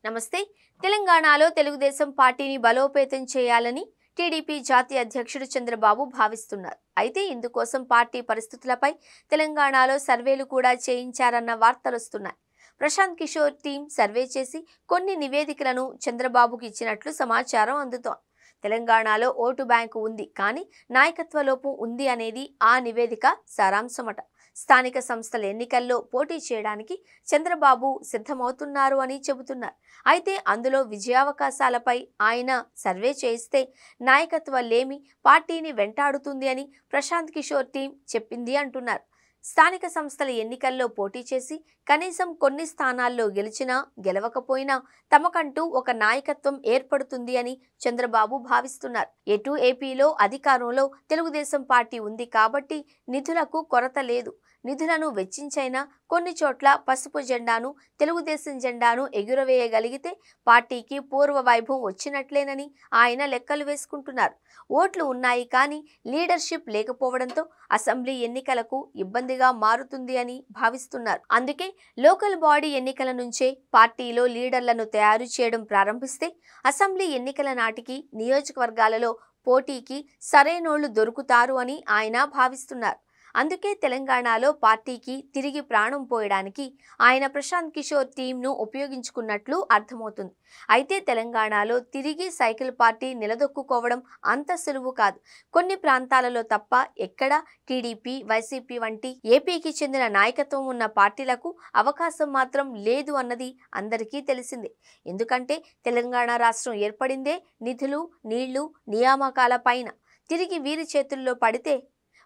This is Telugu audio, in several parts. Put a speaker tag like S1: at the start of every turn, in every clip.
S1: నమస్తే. తెలంగాణలో తెలుగుదేశం పార్టీని బలోపేతం చేయాలని టీడీపీ జాతీయ అధ్యక్షుడు చంద్రబాబు భావిస్తున్నారు. అయితే ఇందుకోసం పార్టీ పరిస్థితులపై తెలంగాణలో సర్వేలు కూడా చేయించారన్న వార్తలొస్తున్నాయి. ప్రశాంత్ కిషోర్ టీం సర్వే చేసి కొన్ని నివేదికలను చంద్రబాబుకు ఇచ్చినట్లు సమాచారం అందుతోంది. తెలంగాణలో ఓటు బ్యాంకు ఉంది, కానీ నాయకత్వ లోపం ఉంది అనేది ఆ నివేదిక సారాంశమట. స్థానిక సంస్థల ఎన్నికల్లో పోటీ చేయడానికి చంద్రబాబు సిద్ధమవుతున్నారు అని చెబుతున్నారు. అయితే అందులో విజయావకాశాలపై ఆయన సర్వే చేయిస్తే నాయకత్వ లేమి పార్టీని వెంటాడుతుంది అని ప్రశాంత్ కిషోర్ టీం చెప్పింది అంటున్నారు. స్థానిక సంస్థల ఎన్నికల్లో పోటీ చేసి కనీసం కొన్ని స్థానాల్లో గెలిచినా గెలవకపోయినా తమకంటూ ఒక నాయకత్వం ఏర్పడుతుంది అని చంద్రబాబు భావిస్తున్నారు. ఎటు ఏపీలో అధికారంలో తెలుగుదేశం పార్టీ ఉంది కాబట్టి నిధులకు కొరత లేదు. నిధులను వెచ్చించైనా కొన్ని చోట్ల పసుపు జెండాను, తెలుగుదేశం జెండాను ఎగురవేయగలిగితే పార్టీకి పూర్వ వైభవం వచ్చినట్లేనని ఆయన లెక్కలు వేసుకుంటున్నారు. ఓట్లు ఉన్నాయి, కానీ లీడర్షిప్ లేకపోవడంతో అసెంబ్లీ ఎన్నికలకు ఇబ్బందిగా మారుతుంది అని భావిస్తున్నారు. అందుకే లోకల్ బాడీ ఎన్నికల నుంచే పార్టీలో లీడర్లను తయారు చేయడం ప్రారంభిస్తే అసెంబ్లీ ఎన్నికల నాటికి నియోజకవర్గాలలో పోటీకి సరైనోళ్లు దొరుకుతారు అని ఆయన భావిస్తున్నారు. అందుకే తెలంగాణలో పార్టీకి తిరిగి ప్రాణం పోయడానికి ఆయన ప్రశాంత్ కిషోర్ టీంను ఉపయోగించుకున్నట్లు అర్థమవుతుంది. అయితే తెలంగాణలో తిరిగి సైకిల్ పార్టీ నిలదొక్కుకోవడం అంత సులువు కాదు. కొన్ని ప్రాంతాలలో తప్ప ఎక్కడా టీడీపీ, వైసీపీ వంటి ఏపీకి చెందిన నాయకత్వం ఉన్న పార్టీలకు అవకాశం మాత్రం లేదు అన్నది అందరికీ తెలిసిందే. ఎందుకంటే తెలంగాణ రాష్ట్రం ఏర్పడిందే నిధులు, నీళ్లు, నియామకాల పైన. తిరిగి వీరి చేతుల్లో పడితే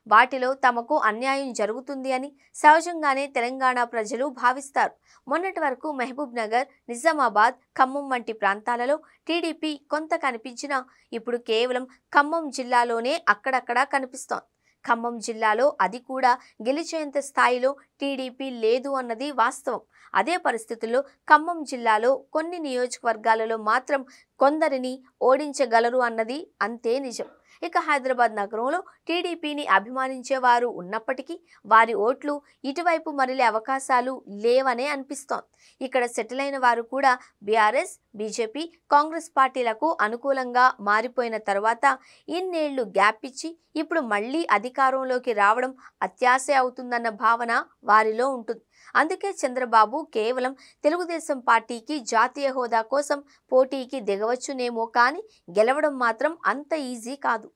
S1: వాటిలో తమకు అన్యాయం జరుగుతుంది అని సహజంగానే తెలంగాణ ప్రజలు భావిస్తారు. మొన్నటి వరకు మహబూబ్ నగర్, నిజామాబాద్, ఖమ్మం వంటి ప్రాంతాలలో టీడీపీ కొంత కనిపించినా ఇప్పుడు కేవలం ఖమ్మం జిల్లాలోనే అక్కడక్కడా కనిపిస్తోంది. ఖమ్మం జిల్లాలో అది కూడా గెలిచేంత స్థాయిలో టీడీపీ లేదు అన్నది వాస్తవం. అదే పరిస్థితుల్లో ఖమ్మం జిల్లాలో కొన్ని నియోజకవర్గాలలో మాత్రం కొందరిని ఓడించగలరు అన్నది అంతే నిజం. ఇక హైదరాబాద్ నగరంలో టీడీపీని అభిమానించేవారు ఉన్నప్పటికీ వారి ఓట్లు ఇటువైపు మరలే అవకాశాలు లేవనే అనిపిస్తోంది. ఇక్కడ సెటిల్ అయిన వారు కూడా బీఆర్ఎస్, బీజేపీ, కాంగ్రెస్ పార్టీలకు అనుకూలంగా మారిపోయిన తర్వాత ఇన్నేళ్లు గ్యాప్ ఇచ్చి ఇప్పుడు మళ్లీ అధికారంలోకి రావడం అత్యాశ అవుతుందన్న భావన వారిలో ఉంటుంది. అందుకే చంద్రబాబు కేవలం తెలుగుదేశం పార్టీకి జాతీయ హోదా కోసం పోటీకి దిగవచ్చునేమో, కానీ గెలవడం మాత్రం అంత ఈజీ కాదు.